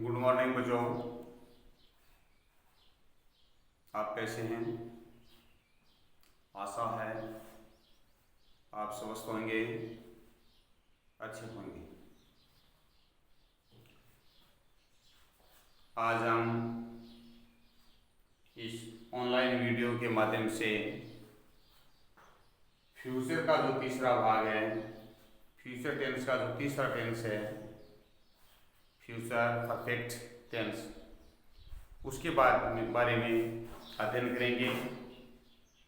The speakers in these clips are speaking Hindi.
गुड मॉर्निंग बच्चों। आप कैसे हैं? आशा है आप स्वस्थ होंगे, अच्छे होंगे। आज हम इस ऑनलाइन वीडियो के माध्यम से फ्यूचर का जो तीसरा भाग है, फ्यूचर टेंस का जो तीसरा टेंस है, फ्यूचर परफेक्ट टेंस, उसके बारे में अध्ययन करेंगे,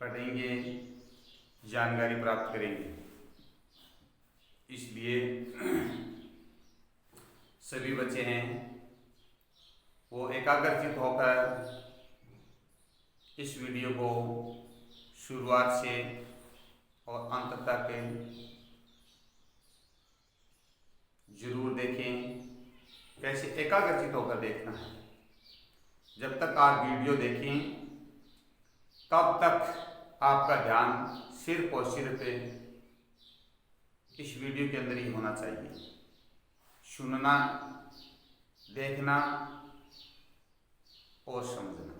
पढ़ेंगे, जानकारी प्राप्त करेंगे। इसलिए सभी बच्चे हैं वो एकाग्रचित होकर इस वीडियो को शुरुआत से और अंत तक जरूर देखें। कैसे एकाग्रचित होकर देखना है। जब तक आप वीडियो देखें तब तक आपका ध्यान सिर्फ और सिर्फ इस वीडियो के अंदर ही होना चाहिए। सुनना, देखना और समझना।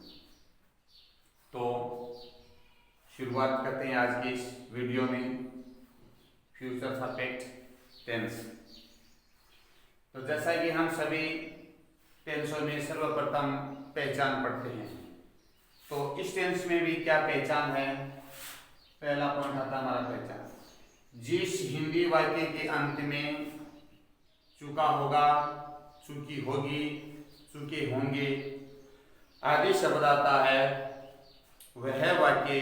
तो शुरुआत करते हैं आज की इस वीडियो में फ्यूचर परफेक्ट टेंस। तो जैसा कि हम सभी टेंसों में सर्वप्रथम पहचान पढ़ते हैं, तो इस टेंस में भी क्या पहचान है? पहला पॉइंट आता हमारा पहचान। जिस हिंदी वाक्य के अंत में चुका होगा, चुकी होगी, चुके होंगे आदि शब्द आता है, वह वाक्य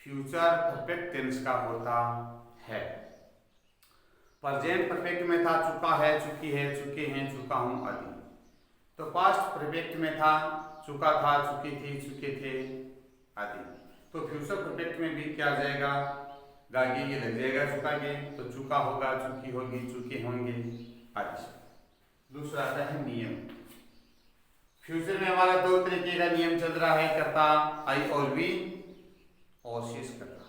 फ्यूचर परफेक्ट टेंस का होता है। प्रेजेंट परफेक्ट में था चुका है, चुकी है, चुके हैं, चुका हूं आदि। तो पास्ट परफेक्ट में था चुका था, चुकी थी, चुके थे आदि। तो फ्यूचर परफेक्ट में भी क्या आ जाएगा? गागे ये लग जाएगा चुका के, तो चुका होगा, चुकी होगी, चुके होंगे आदि। दूसरा आता है नियम। फ्यूचर में हमारा दो तरीके का नियम चल रहा है, कर्ता आई और वी और शेष कर्ता।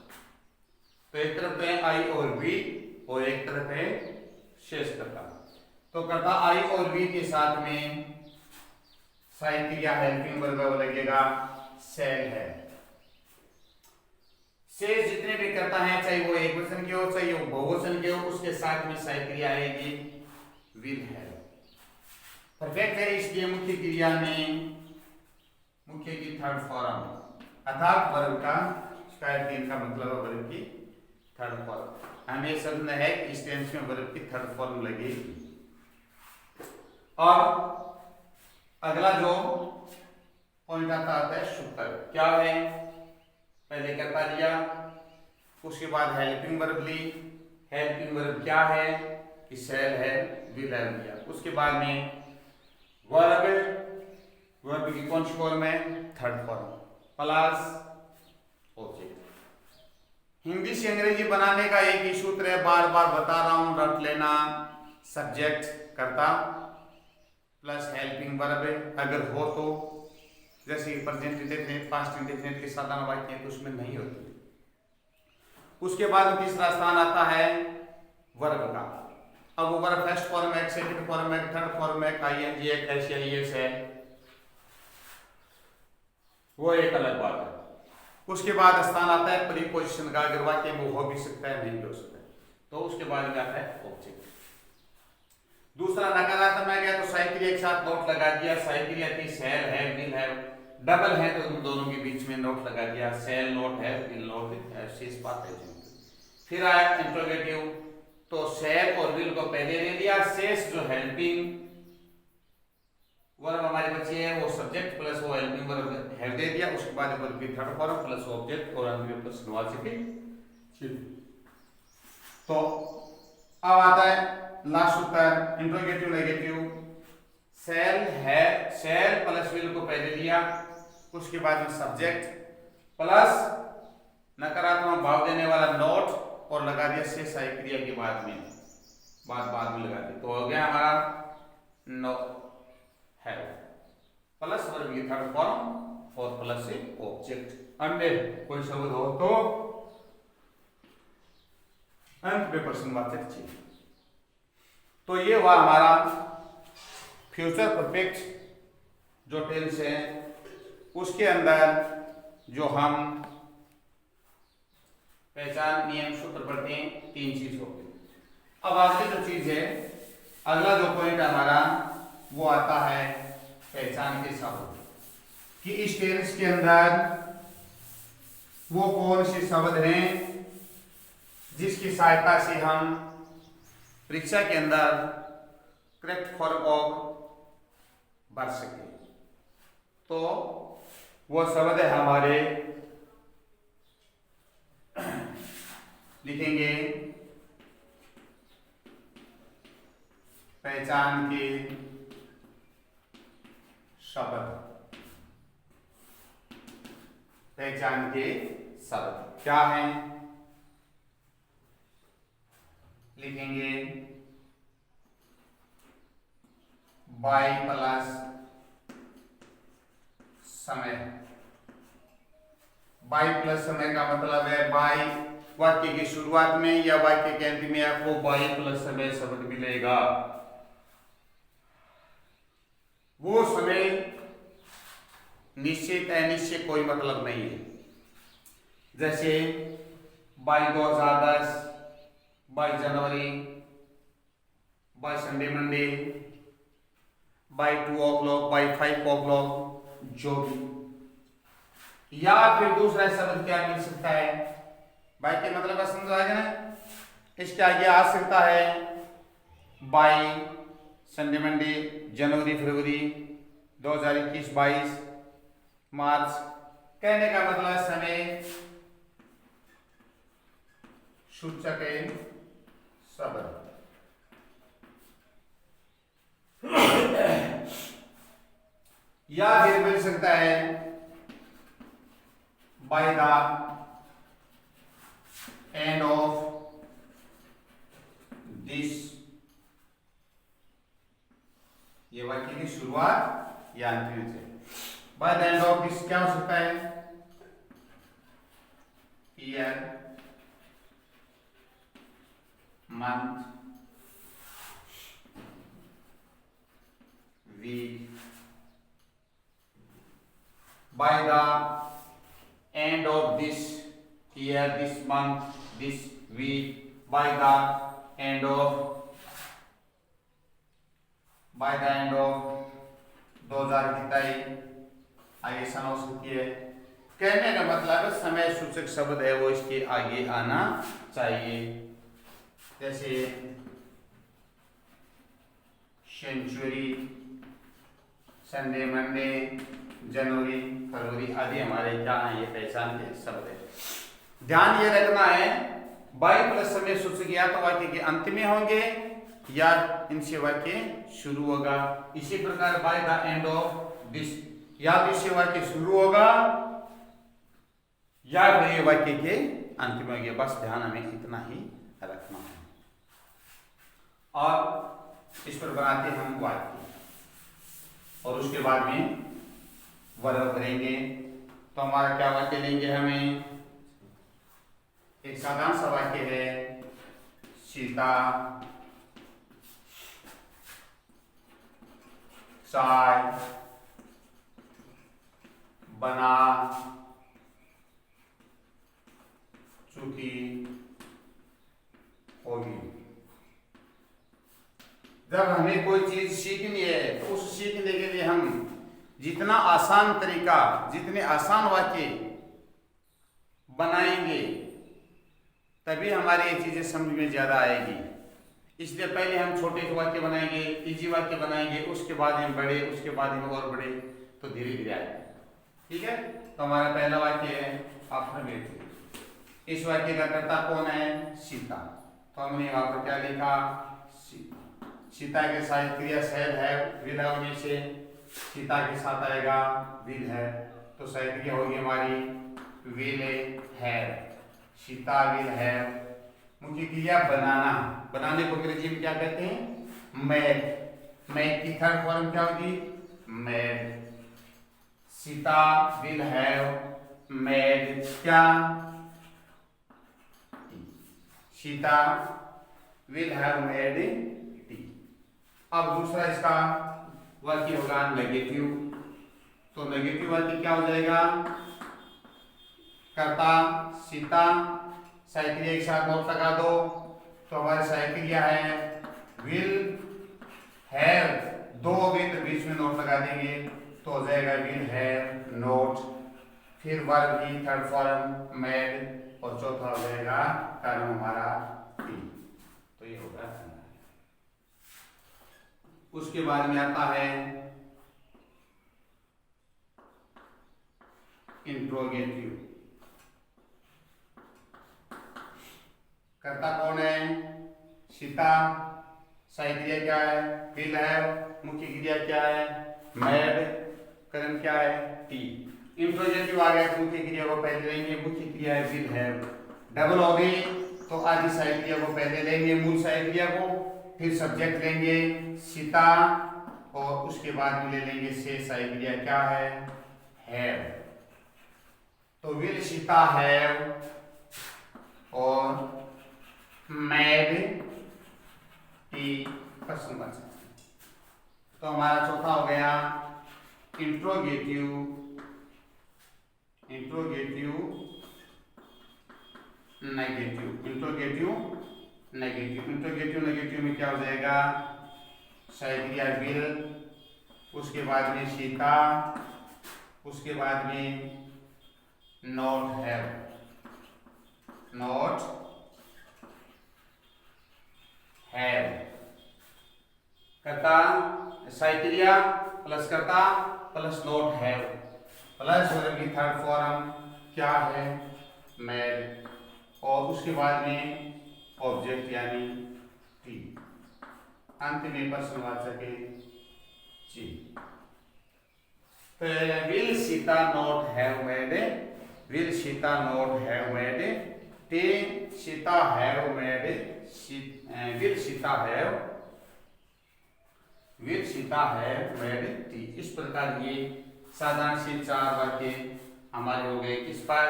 तो एक तरफ है आई और वी और एक तरफ है शेष कर्ता। तो कर्ता आई और वी के साथ में सहायक क्रिया हेल्पिंग वर्ब लगेगा, सेल है। शेष जितने भी कर्ता हैं, चाहे वो एक वचन के हो चाहे वो बहुवचन के हो, उसके साथ में सहायक क्रिया आएगी विल है। परफेक्ट है इसलिए मुख्य क्रिया में मुख्य की थर्ड फॉर्म अर्थात वर्ब का स्क्वायर का मतलब है वर्ब की थर्ड फॉर्म। हमें समझना है कि इस टेंस में वर्ब की थर्ड फॉर्म लगेगी। और अगला जो पॉइंट आता है शुक्र। क्या है? पहले कर्ता लिया, उसके बाद हेल्पिंग वर्ब ली। हेल्पिंग वर्ब क्या है? कि सेल है, विल है लिया। उसके बाद में वर्ब की कौन सी फॉर्म है? Third form plus object. Hindi से अंग्रेजी बनाने का एक ही सूत्र है, बार बार बता रहा हूं, रट लेना। सब्जेक्ट कर्ता प्लस हेल्पिंग वर्ब अगर हो तो, जैसे प्रेजेंट इंडेफिनिट, पास्ट इंडेफिनिट के साधारण वाक्य हैं तो उसमें नहीं होती। उसके बाद तीसरा स्थान आता है वर्ब का। अब वो वर्ब फर्स्ट फॉर्म है, सेकंड फॉर्म है, थर्ड फॉर्म है, आईएनजी है, एसआईएस है, वो एक अलग बात है। उसके बाद स्थान आता है प्रीपोजिशन का, अगर वाक्य में हो भी सकता है, नहीं भी हो सकता है। तो उसके बाद में आता है ऑब्जेक्ट। दूसरा नकारात्मक है तो सहायक क्रिया के साथ नोट लगा दिया। सहायक क्रिया थी सेल है, विल है, डबल है तो उन दोनों के बीच में नोट लगा दिया। सेल नोट है, विल नोट है, शेष बात है। फिर आया इंट्रोगेटिव, तो सेल और विल को पहले ले लिया, शेष जो हेल्पिंग वर्ब हमारे बच्चे हैं वो सब्जेक्ट प्लस वो हेल्पिंग वर्ब हैव दे दिया। उसके बाद वर्ब की थर्ड फॉर्म प्लस ऑब्जेक्ट और अंत में प्रश्नवाचक चिन्ह। तो अब आता है लास्ट उत्तर इंट्रोगेटिव नेगेटिव। सेल है, सेल प्लस विल को पहले लिया, उसके बाद में सब्जेक्ट प्लस नकारात्मक भाव देने वाला नोट और लगा दिया शेष सहायक क्रिया के बाद में, बाद में लगा दिया। तो हो गया हमारा नो है प्लस वर्ब की थर्ड फॉर्म और प्लस से ऑब्जेक्ट। अन्य कोई शब्द हो तो अंत में प्रश्नवाचक चिन्ह। तो ये हुआ हमारा फ्यूचर परफेक्ट जो टेंस है उसके अंदर जो हम पहचान नियम सूत्र पढ़ते हैं, 3 चीज हो गई। अब आगे जो चीज है, अगला जो पॉइंट हमारा वो आता है पहचान के शब्द, कि इस टेंस के अंदर वो कौन से शब्द हैं जिसकी सहायता से हम परीक्षा के अंदर करेक्ट फॉर्म ऑफ भर सके। तो वो शब्द है हमारे, लिखेंगे पहचान के शब्द। पहचान के शब्द क्या हैं? लिखेंगे बाय प्लस समय। बाय प्लस समय का मतलब है बाय वाक्य की शुरुआत में या वाक्य के अंत में आपको बाय प्लस समय शब्द मिलेगा। वो समय निश्चित अनिश्चित कोई मतलब नहीं है। जैसे by 2010, by January, by Sunday Monday, by 2 o'clock, by 5 o'clock, जो भी। या फिर दूसरा शब्द क्या मिल सकता है? बाय के मतलब समझ आएगा ना? इसके आगे आ सकता है बाय संडे मंडे, जनवरी फरवरी 2021, 22 मार्च। कहने का मतलब समय सूचक शब्द। या फिर मिल सकता है by the end of this, ये वाक्य की शुरुआत या अंत में से। By the end of this क्या हो सकता है? Year, month, week. By the end of this year, this month, this week, by the end of 2023 आगे सन हो सकती है। कहने का मतलब समय सूचक शब्द है वो इसके आगे आना चाहिए। जैसे सेंचुरी, संडे मंडे, जनवरी फरवरी आदि हमारे क्या है? ये पहचान के शब्द है। ध्यान ये रखना है बाय प्लस समय सूचक या तो वाक्य के अंत में होंगे या इनसे वाक्य शुरू होगा। इसी प्रकार bye the end of this या तो इससे वाक्य शुरू होगा या फिर ये वाक्य के अंत में होंगे। बस ध्यान हमें इतना ही रखना है। और इस पर बनाते हम वाक्य और उसके बाद में वर्ब करेंगे। तो हमारा क्या वाक्य लेंगे? हमें एक साधारण सा वाक्य है, सीता चाय बना चुकी होगी। जब हमें कोई चीज सीखनी है तो उस सीखने के लिए हम जितना आसान तरीका, जितने आसान वाक्य बनाएंगे तभी हमारी ये चीजें समझ में ज्यादा आएगी। इसलिए पहले हम छोटे वाक्य बनाएंगे, इजी वाक्य बनाएंगे, उसके बाद हम बड़े, उसके बाद हम और बड़े, तो धीरे धीरे आएगा। ठीक है? तो हमारा पहला वाक्य है अफर्मेटिव। इस वाक्य का कर्ता कौन है? सीता। तो हमने यहाँ पर क्या लिखा? सीता। सीता के साथ क्रिया शहद है, विधा में से सीता के साथ आएगा विल है, तो शहद क्रिया होगी हमारी विल है। सीता विल है। मुख्य क्रिया बनाना, बनाने को अंग्रेजी में क्या कहते हैं? मेड। मेड की थर्ड फॉर्म क्या होगी? Made. Sita will have made क्या? Sita will have made tea. अब दूसरा इसका वाक्य होगा नेगेटिव। तो नेगेटिव वाक्य क्या हो जाएगा? कर्ता सीता सहायक क्रिया के साथ नोट लगा दो। तो हमारी सहायक क्रिया है विल हैव, दो भी तो बीच में नोट लगा देंगे तो हो जाएगा विल हैव नोट। फिर वर्ब की थर्ड फॉर्म मेड और चौथा हो जाएगा कर्म हमारा बी। तो ये होगा। उसके बाद में आता है इंट्रोगेटिव। कर्ता कौन है? सीता, सहायक क्रिया क्या है? विल हैव, मुख्य क्रिया क्या है? मेड, कर्म क्या है? टी। इंट्रोगेटिव आ गया तो मुख्य क्रिया को पहले लेंगे, मुख्य क्रिया है विल हैव। डबल हो गई तो आधी सहायक क्रिया को पहले लेंगे, मूल सहायक क्रिया को, फिर सब्जेक्ट लेंगे सीता और उसके बाद में ले लेंगे से सहायक क्रिया क्या है? हैव। तो विल सीता हैव और मेड टी प्रश्न बन सकते हैं। तो हमारा चौथा हो गया interrogative. Interrogative negative. Interrogative negative. Interrogative negative में क्या हो जाएगा? सहायक क्रिया विल, उसके बाद में सीता, उसके बाद में नॉट हैव। Not have. कर्ता सहायक क्रिया प्लस कर्ता plus not have plus verb की थर्ड फॉर्म क्या है? मेड और उसके बाद में ऑब्जेक्ट यानी टी। अंत में प्रश्नवाचक जी। तो will Sita not have made, will Sita not have made T, Sita have made, will Sita have, will Sita have made T. इस प्रकार ये साधारण से चार वाक्य हमारे हो गए। इस पर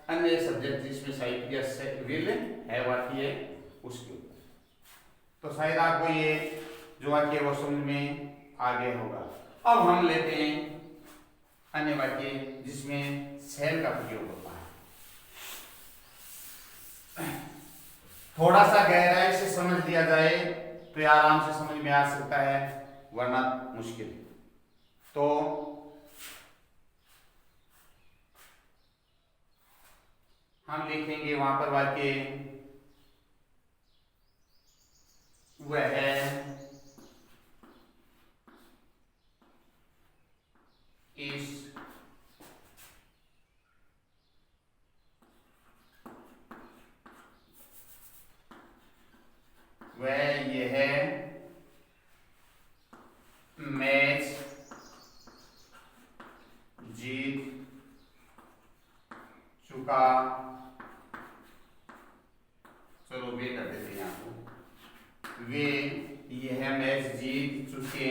अन्य सब्जेक्ट जिसमें सहायक क्रिया विल हैव आती है उसके ऊपर। तो शायद आपको ये जो वाक्य वो समझ में आगे होगा। अब हम लेते हैं अन्य वाक्य जिसमें सेल का प्रयोग होता है। थोड़ा सा गहराई से समझ लिया जाए तो आराम से समझ में आ सकता है, वरना मुश्किल। तो हम लिखेंगे वहां पर वाक्य वह इस वह यह मैच जीत चुका। चलो वे कर देते हैं यहाँ को। वे यह मैच जीत चुके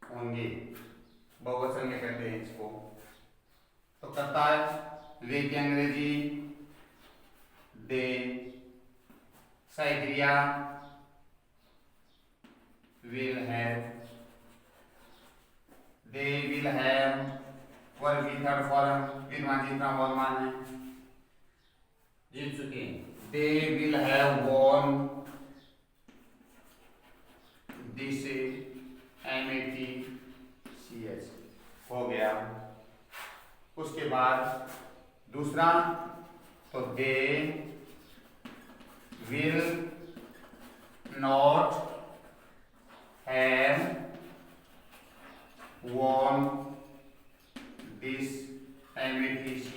होंगे, बहुवचन में कहते हैं इसको। तो करता है वे की अंग्रेजी दे, सहायक क्रिया will have, they will have, verb की थर्ड फॉर्म विद्वान जितना वर्तमान है जीत चुके। They will have von this MATCH हो गया। उसके बाद दूसरा तो they will not have won this MATCH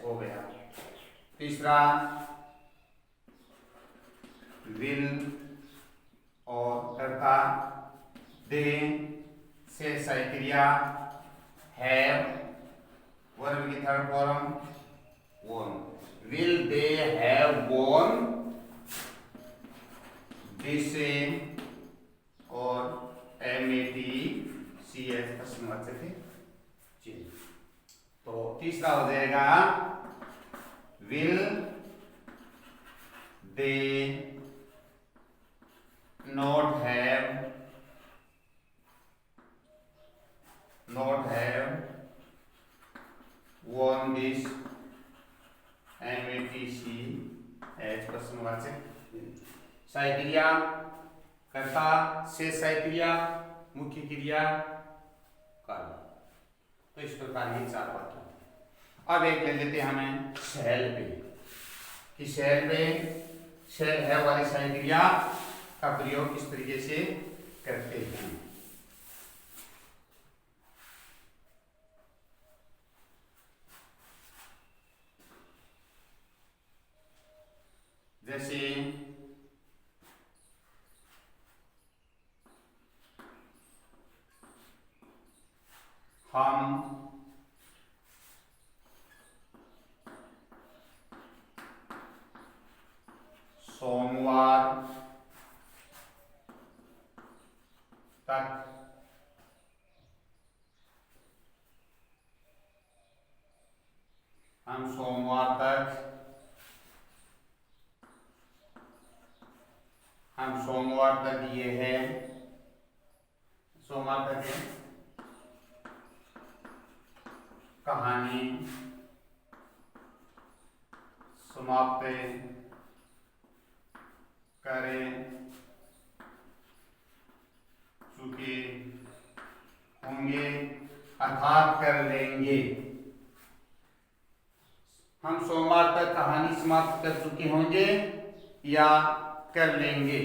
हो गया। तीसरा विल और कर्ता दे से सहायक क्रिया हैव, वर्ब की third form won। Will they have won this और MATCH प्रश्नवाचक चिन्ह। तो तीसरा हो जाएगा विल दे IGCH प्रश्नवाचक। सहायक क्रिया कर्ता, शेष सहायक क्रिया, मुख्य क्रिया कर्म। तो इस प्रकार ये 4 वाक्य। अब एक ले लेते हैं हमें शैल पे कि शैल है वाली सहायक क्रिया का प्रयोग किस तरीके से करते हैं। जैसे हम सोमवार तक सोमवार तक ये है, सोमवार तक है कहानी समाप्त करें चुके होंगे अर्थात कर लेंगे। हम सोमवार तक कहानी समाप्त कर चुके होंगे या कर लेंगे।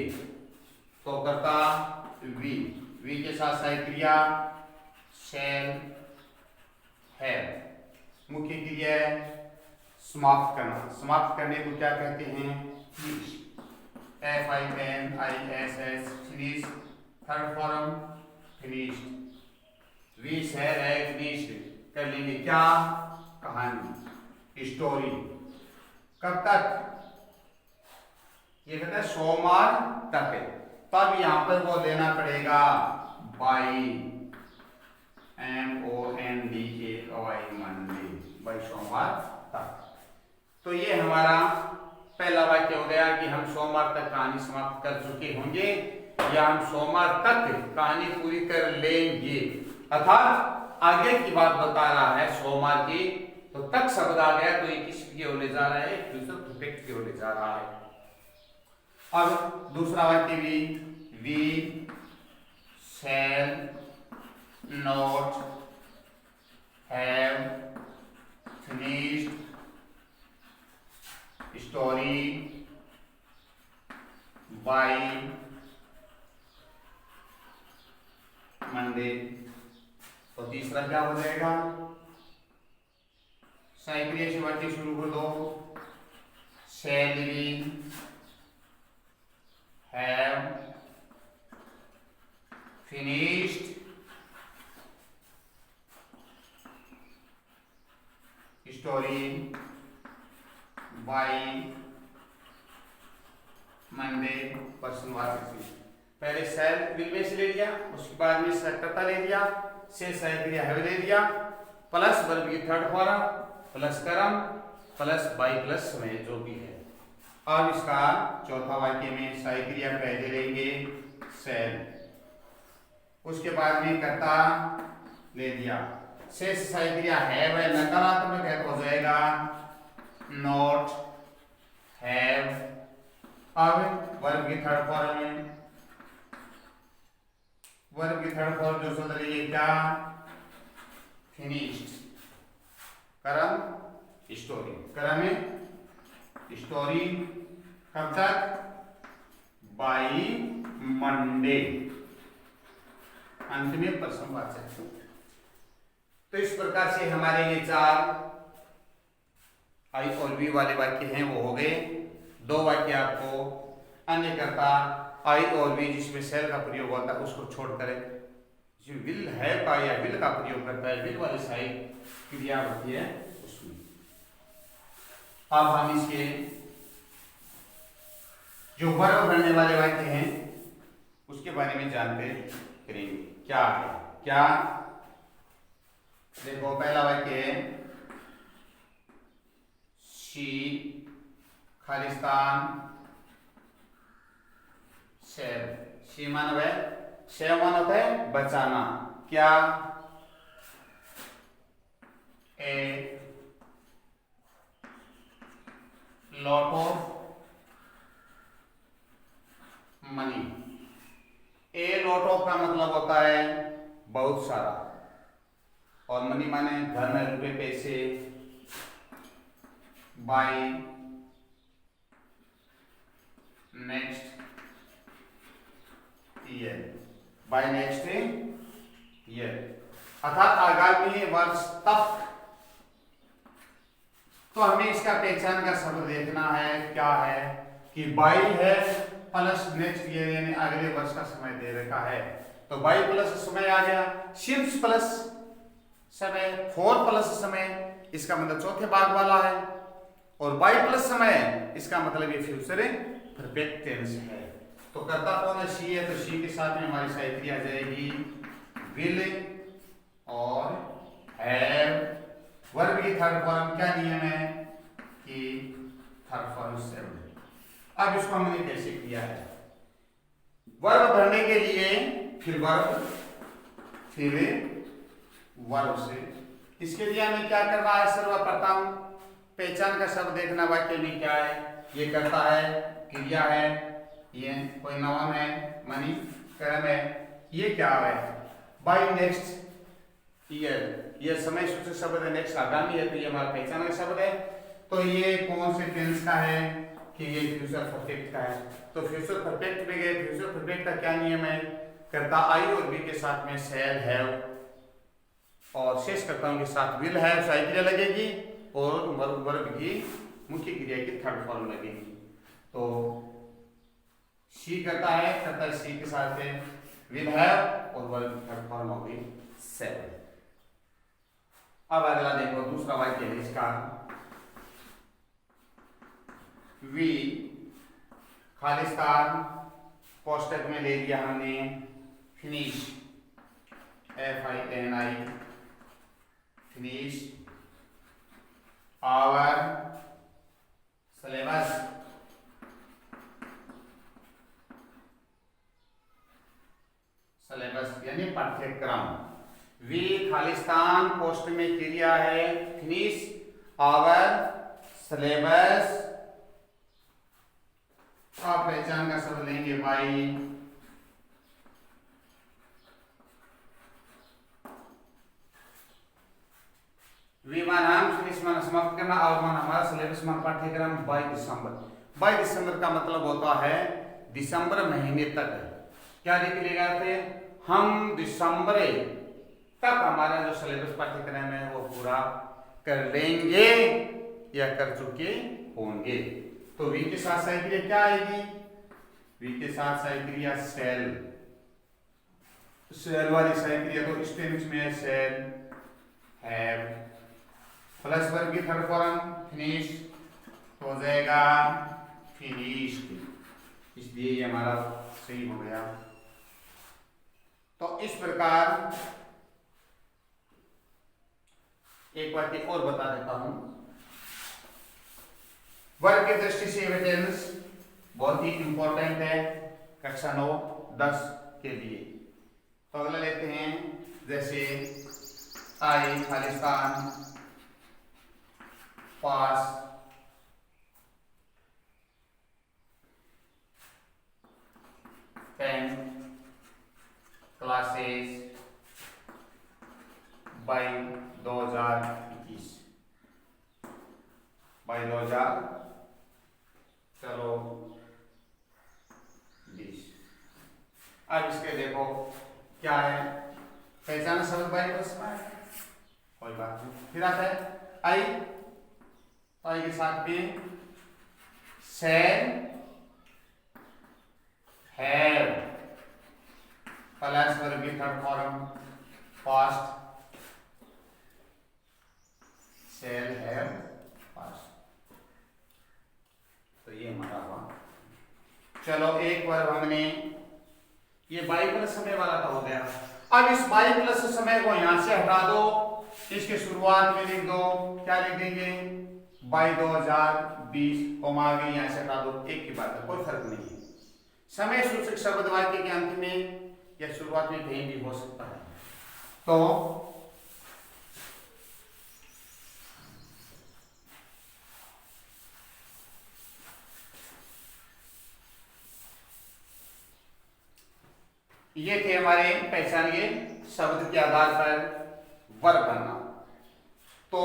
तो कर्ता वी के साथ सहायक क्रिया शैल है, मुख्य क्रिया है समाप्त करना। समाप्त करने को क्या कहते हैं? Finish, FINISH finish. Third form finished. We shall have finished, कर लेंगे क्या? कहानी, स्टोरी। कब तक? ये कहता है सोमवार तक है, तब यहां पर वो लेना पड़ेगा बाई, MONDAY, मंडे, बाई सोमवार तक। तो ये हमारा पहला वाक्य हो गया कि हम सोमवार तक कहानी समाप्त कर चुके होंगे या हम सोमवार तक कहानी पूरी कर लेंगे। अर्थात आगे की बात बता रहा है सोमवार की, तो तक शब्द आ गया तो ये किसकी ओर ले जा रहा है? फ्यूचर परफेक्ट की ओर ले जा रहा है। अब दूसरा वाक्य भी, we shall not have finished story by Monday. तो तीसरा क्या हो जाएगा? सहायक क्रिया से वाक्य शुरू कर दो। Shall we have finished story by Monday। प्रश्नवाचक से पहले शैल विल में से ले लिया, उसके बाद में कर्ता ले लिया, से सहायक क्रिया हैव ले लिया, प्लस वर्ब की थर्ड फॉर्म प्लस कर्म प्लस बाई प्लस समय जो भी है। अब इसका चौथा वाक्य में सहायक क्रिया पहले लेंगे शैल, उसके बाद में कर्ता ले लिया, शेष सहायक क्रिया है वह नकारात्मक है तो हो जाएगा नॉट हैव। अब वर्ब की थर्ड फॉर्म में, वर्ब की थर्ड फॉर्म जो चल रही है क्या? फिनिश्ड। कर्म स्टोरी, कर्म में स्टोरी कब तक? By Monday. अंत में प्रश्नवाचक। तो इस प्रकार से हमारे ये 4 आई और वी वाले वाक्य हैं वो हो गए। 2 वाक्य आपको अन्य कर्ता आई और वी जिसमें सेल का प्रयोग होता है उसको छोड़कर जो विल है का या विल का प्रयोग करता है, विल वाली साइड क्रिया होती है उसमें। अब हम इसके जो वर्ब बनने वाले वाक्य हैं उसके बारे में जानते करेंगे। क्या है? क्या देखो, पहला वाक्य है शी खालिस्तान शेर। शी मानव है, शेर मानव है बचाना। क्या? A lot of money. A lot of का मतलब होता है बहुत सारा, और मनी माने धन, रुपए, पैसे। By next year, by next year, अर्थात आगामी वर्ष तक। तो हमें इसका पहचान का शब्द देखना है, क्या है कि बाई है प्लस नेक्स्ट ईयर यानी अगले वर्ष का समय दे रखा है। तो बाई प्लस समय आ गया, सिंस प्लस समय, फॉर प्लस समय, इसका मतलब चौथे भाग वाला है, और बाई प्लस समय इसका मतलब ये फ्यूचर परफेक्ट टेंस है। तो कर्ता कौन है? सी है, तो सी के साथ में हमारी साइकिल आ जाएगी विल और हैव। वर्ब की थर्ड फॉर्म क्या नियम है कि थर्ड फॉर्म सेवन। अब इसको हमने कैसे किया है? वर्ब भरने के लिए फिर वर्ब, फिर वर्ब से। इसके लिए हमें क्या करना है? सर्वप्रथम पहचान का शब्द देखना, वाक्य में क्या है। ये करता है, क्रिया है, ये कोई नाउन है, मनी कर्म है, ये क्या है? बाय नेक्स्ट ईयर, ये समय सूचक शब्द है, नेक्स्ट आगामी है, तो ये हमारा पहचान का शब्द है। तो ये कौन से टेंस का है कि ये फ्यूचर परफेक्ट का है। तो फ्यूचर परफेक्ट में गए, फ्यूचर परफेक्ट का क्या नियम है? कर्ता आई और बी के साथ में शैल हैव, और शेष कर्ताओं के साथ विल हैव साई क्रिया लगेगी, और वर्ब की मुख्य क्रिया की थर्ड फॉर्म लगेगी। तो सी करता है, कर्ता सी के साथ में विल हैव, और वर्ब की थर्ड फॉर्म होगी सेवन। अब अगला देखो, दूसरा वाक्य है इसका, वी खालिस्तान कोष्टक में ले लिया हमने finish, FINI, finish our syllabus, syllabus यानी पाठ्यक्रम। वी खालिस्तान पोस्ट में क्रिया है फिनिश आवर सिलेबस। आप पहचान का शब्द लेंगे बाई, वी मान हम फिनिश मान समाप्त करना, और मान हमारा सिलेबस मान पाठ्यक्रम बाई दिसंबर। बाई दिसंबर का मतलब होता है दिसंबर महीने तक। क्या लिख लेगा थे? हम दिसंबर तक हमारा जो सिलेबस पाठ्यक्रम है वो पूरा कर लेंगे या कर चुके होंगे। तो वी के साथ सही क्रिया क्या आएगी? वी के साथ सही क्रिया सेल, सेल वाली सही क्रिया तो इस टेंस में है सेल हैव, प्लस वर्ब की थर्ड फॉर्म फिनिश तो हो जाएगा फिनिश्ड, इसलिए ये हमारा सही हो गया। तो इस प्रकार एक बात और बता देता हूं, वर्ग की दृष्टि से एविडेंस बहुत ही इंपॉर्टेंट है कक्षा 9-10 के लिए। तो अगला लेते हैं, जैसे आई खालिस्तान पास क्लासेस बाई 2021, बाई 2000 चलो 20। अब इसके देखो क्या है, पहचान शब्द बाई प्लस में कोई बात नहीं, फिर आता है आई, तो आई के साथ में सेल हैव प्लस वर्ब की third form past shall have past. तो ये हमारा हुआ। चलो एक बार हमने ये बाई प्लस समय वाला तो हो गया। अब इस बाई प्लस समय को यहां से हटा दो, इसके शुरुआत में लिख दो, क्या लिख देंगे? बाई 2020 कोमा आगे यहां से हटा दो, एक की बात है, कोई फर्क नहीं है। समय सूचक शब्द वाक्य के अंत में या शुरुआत में कहीं भी हो सकता है। तो ये थे हमारे पहचानिए शब्द के आधार पर वर्ब बनना। तो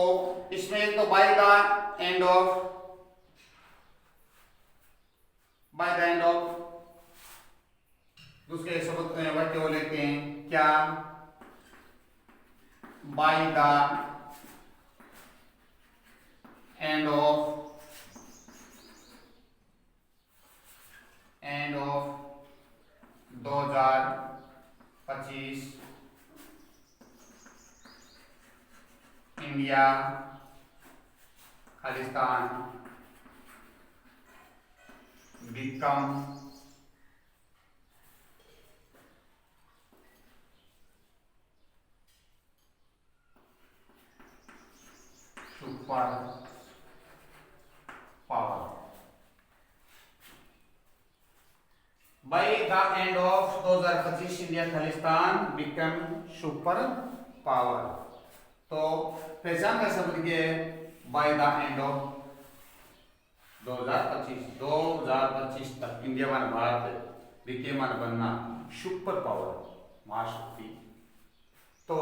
इसमें तो बाय द एंड ऑफ दूसरे शब्द वाक्य वो लेते हैं क्या, bye the end of 2025 India Khalistan become super power. Bye the end of 2025 India Khalistan become super power. तो पहचान का शब्द ये बाय द एंड ऑफ 2025 तक इंडिया वन भारत बिकेम बनना सुपर पावर महाशक्ति। तो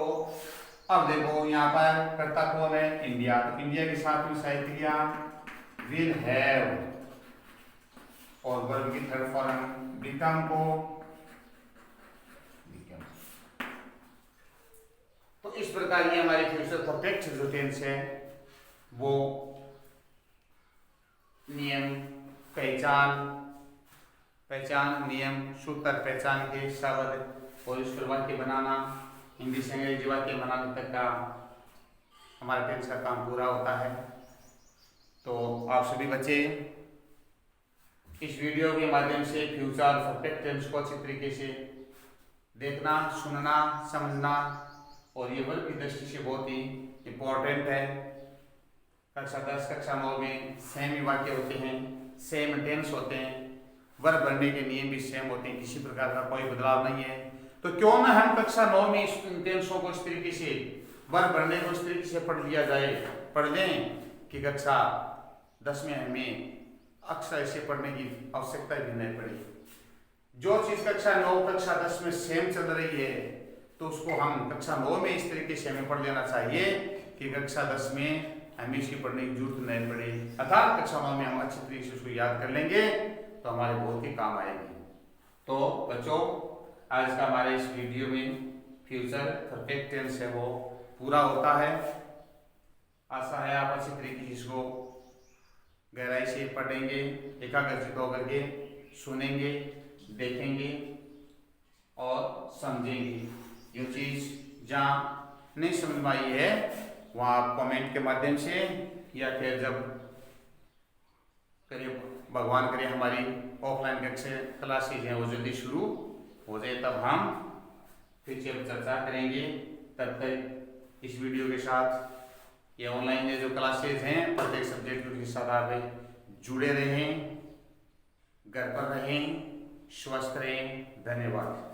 अब देखो यहाँ पर कर्ता कौन है, इंडिया। तो इंडिया के साथ में साहित्य किया विल हैव और वर्ब की थर्ड फॉर्म बिकम को बिकम। तो इस प्रकार ये हमारे फ्यूचर परफेक्ट जो टेंस है वो नियम पहचान नियम सूत्र पहचान के शब्द और इसके वाक्य बनाना, हिंदी से अंग्रेजी वाक्य बनाने तक का हमारा टेंस का काम पूरा होता है। तो आप सभी बच्चे इस वीडियो के माध्यम से फ्यूचर परफेक्ट टेंस को अच्छी तरीके से देखना, सुनना, समझना और ये वर्ब की दृष्टि से बहुत ही इम्पोर्टेंट है। कक्षा 10 कक्षा 9 में सेम ही वाक्य होते हैं, सेम टेंस होते हैं, वर्ब बनने के नियम भी सेम होते हैं, किसी प्रकार का कोई बदलाव नहीं है। तो क्यों ना हम कक्षा 9 में इस टेंसों को इस तरीके से वर्ब बनने को इस तरीके से पढ़ लें कि कक्षा 10 में हमें अक्सर ऐसे पढ़ने की आवश्यकता भी नहीं पड़ी। जो चीज कक्षा 9 कक्षा 10 में सेम चल रही है तो उसको हम कक्षा 9 में इस तरीके से हमें पढ़ लेना चाहिए कि कक्षा 10 में हमें इसकी पढ़ने की जरूरत नहीं पड़े। अर्थात कक्षा 9 में हम अच्छी तरीके से उसको याद कर लेंगे तो हमारे बहुत ही काम आएगी। तो बच्चों आज का हमारे इस वीडियो में फ्यूचर परफेक्ट टेंस है वो पूरा होता है। आशा है आप अच्छी तरीके से इसको गहराई से पढ़ेंगे, एकाग्रचित होकर के सुनेंगे, देखेंगे और समझेंगे। जो चीज़ जहाँ नहीं समझ में आई है वहाँ आप कमेंट के माध्यम से या फिर जब करिए भगवान करे हमारी ऑफलाइन कक्षा क्लासेज हैं वो जल्दी शुरू हो जाए तब हम फिर से चर्चा करेंगे। तब तक इस वीडियो के साथ ये ऑनलाइन जो क्लासेज हैं प्रत्येक सब्जेक्ट के साथ आप जुड़े रहें, घर पर रहें, स्वस्थ रहें। धन्यवाद।